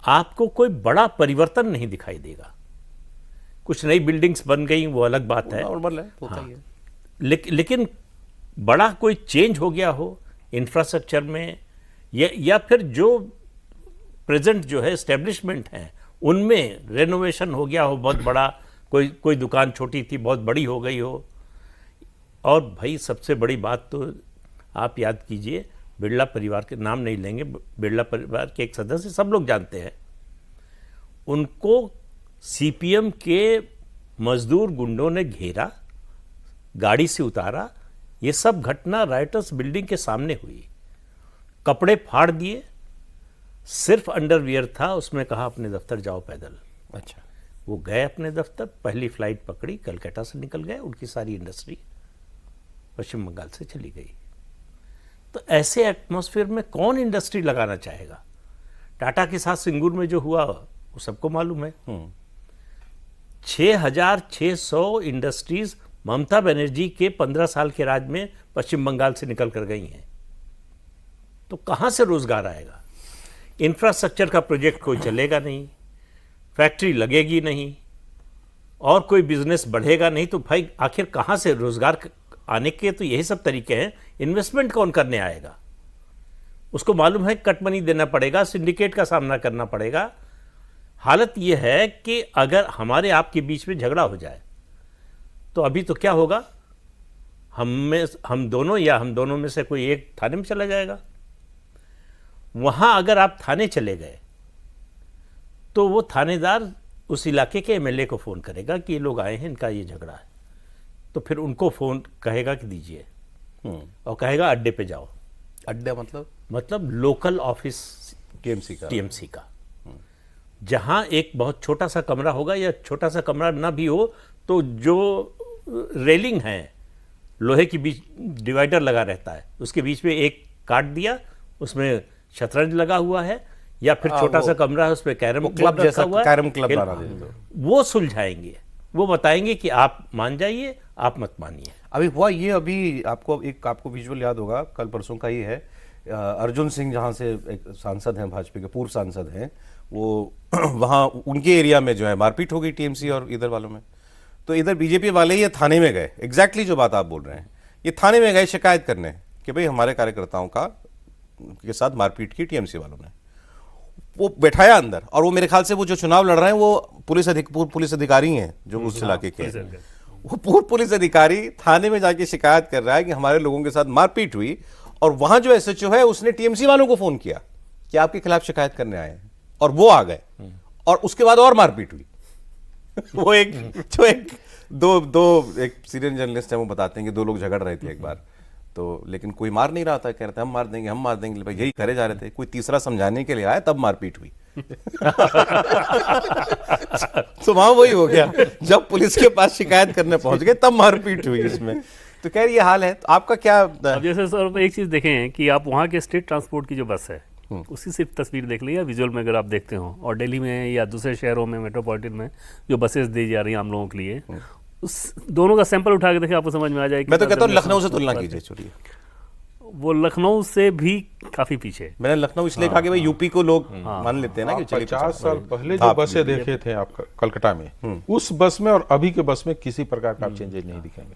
आपको कोई बड़ा परिवर्तन नहीं दिखाई देगा। कुछ नई बिल्डिंग्स बन गई वो अलग बात है, नॉर्मल है, होता ही है। लेकिन बड़ा कोई चेंज हो गया हो इंफ्रास्ट्रक्चर में, या फिर जो प्रेजेंट जो है एस्टेब्लिशमेंट हैं उनमें रेनोवेशन हो गया हो बहुत बड़ा, कोई दुकान छोटी थी बहुत बड़ी हो गई हो। और भाई सबसे बड़ी बात तो आप याद कीजिए, बिरला परिवार के नाम नहीं लेंगे, बिरला परिवार के एक सदस्य सब लोग जानते हैं, उनको सीपीएम के मजदूर गुंडों ने घेरा, गाड़ी से उतारा। ये सब घटना राइटर्स बिल्डिंग के सामने हुई। कपड़े फाड़ दिए, सिर्फ अंडरवियर था, उसमें कहा अपने दफ्तर जाओ पैदल। अच्छा, वो गए अपने दफ्तर, पहली फ्लाइट पकड़ी, कलकत्ता से निकल गए, उनकी सारी इंडस्ट्री पश्चिम बंगाल से चली गई। तो ऐसे एटमॉस्फेयर में कौन इंडस्ट्री लगाना चाहेगा? टाटा के साथ सिंगूर में जो हुआ वो सबको मालूम है। 6,600 इंडस्ट्रीज ममता बनर्जी के 15 साल के राज में पश्चिम बंगाल से निकल कर गई हैं। तो कहां से रोजगार आएगा? इंफ्रास्ट्रक्चर का प्रोजेक्ट कोई चलेगा नहीं, फैक्ट्री लगेगी नहीं, और कोई बिजनेस बढ़ेगा नहीं। तो भाई आखिर कहां से रोजगार आने के तो यही सब तरीके हैं। इन्वेस्टमेंट कौन करने आएगा? उसको मालूम है कट मनी देना पड़ेगा, सिंडिकेट का सामना करना पड़ेगा। हालत यह है कि अगर हमारे आपके बीच में झगड़ा हो जाए तो अभी तो क्या होगा, हम दोनों में से कोई एक थाने में चला जाएगा। वहां अगर आप थाने चले गए तो वो थानेदार उस इलाके के एमएलए को फोन करेगा कि ये लोग आए हैं, इनका ये झगड़ा है। तो फिर उनको फोन कहेगा कि दीजिए, और कहेगा अड्डे पे जाओ। अड्डा मतलब लोकल ऑफिस टीएमसी का, जहां एक बहुत छोटा सा कमरा होगा, या छोटा सा कमरा ना भी हो तो जो रेलिंग है लोहे की बीच डिवाइडर लगा रहता है, उसके बीच में एक काट दिया, उसमें शतरंज लगा हुआ है, या फिर छोटा सा कमरा है उसमें कैरम क्लब जैसा रखा हुआ है, कैरम क्लब बना दे। वो सुलझाएंगे, वो बताएंगे कि आप मान जाइए, आप मत मानिए। अभी हुआ ये, अभी आपको विजुअल याद होगा, कल परसों का ही है। अर्जुन सिंह जहाँ से एक सांसद हैं, भाजपा के पूर्व सांसद हैं, वो वहाँ उनके एरिया में जो है मारपीट हो गई टीएमसी और इधर वालों में। तो इधर बीजेपी वाले ये थाने में गए, एग्जैक्टली जो बात आप बोल रहे हैं, ये थाने में गए शिकायत करने कि भाई हमारे कार्यकर्ताओं के साथ मारपीट की टीएमसी वालों ने। वो बैठाया अंदर, और वो मेरे ख्याल से वो जो चुनाव लड़ रहे हैं वो पूर्व पुलिस अधिकारी हैं जो उस इलाके के हैं। वो पूर्व पुलिस अधिकारी थाने में जाके शिकायत कर रहा है कि हमारे लोगों के साथ मारपीट हुई, और वहां जो एसएचओ है उसने टीएमसी वालों को फोन किया कि आपके खिलाफ शिकायत करने आए हैं, और वो आ गए, और उसके बाद और मारपीट हुई। वो एक सीनियर जर्नलिस्ट है, वो बताते हैं कि 2 लोग झगड़ रहे थे एक बार, तो लेकिन कोई मार नहीं रहा था, कह रहे थे हम मार देंगे, भाई यही करे जा रहे थे, कोई तीसरा समझाने के लिए आया, तब मारपीट हुई। तो वहां वही हो गया, जब पुलिस के पास शिकायत करने पहुंच गए तब मारपीट हुई इसमें। तो कह रही ये हाल है। तो आपका क्या? अब जैसे सर एक चीज देखें कि आप वहाँ के स्टेट ट्रांसपोर्ट की जो बस है उसकी सिर्फ तस्वीर देख लीजिए विजुअल में, अगर आप देखते हो, और दिल्ली में या दूसरे शहरों में मेट्रोपॉलिटन में जो बसेस दी जा रही हैं आम लोगों के लिए, उस दोनों का सैंपल उठा के देखें, आपको समझ में आ जाएगा। मैं तो कहता हूँ लखनऊ से तुलना कीजिए, छोड़िए, वो लखनऊ से भी काफी पीछे। मैंने लखनऊ इसलिए कहा कि भाई यूपी को लोग मान लेते हैं ना कि 50 साल पहले जो बसें देखे थे आप कलकत्ता में, उस बस में और अभी के बस में किसी प्रकार का आप चेंजेस नहीं दिखेंगे।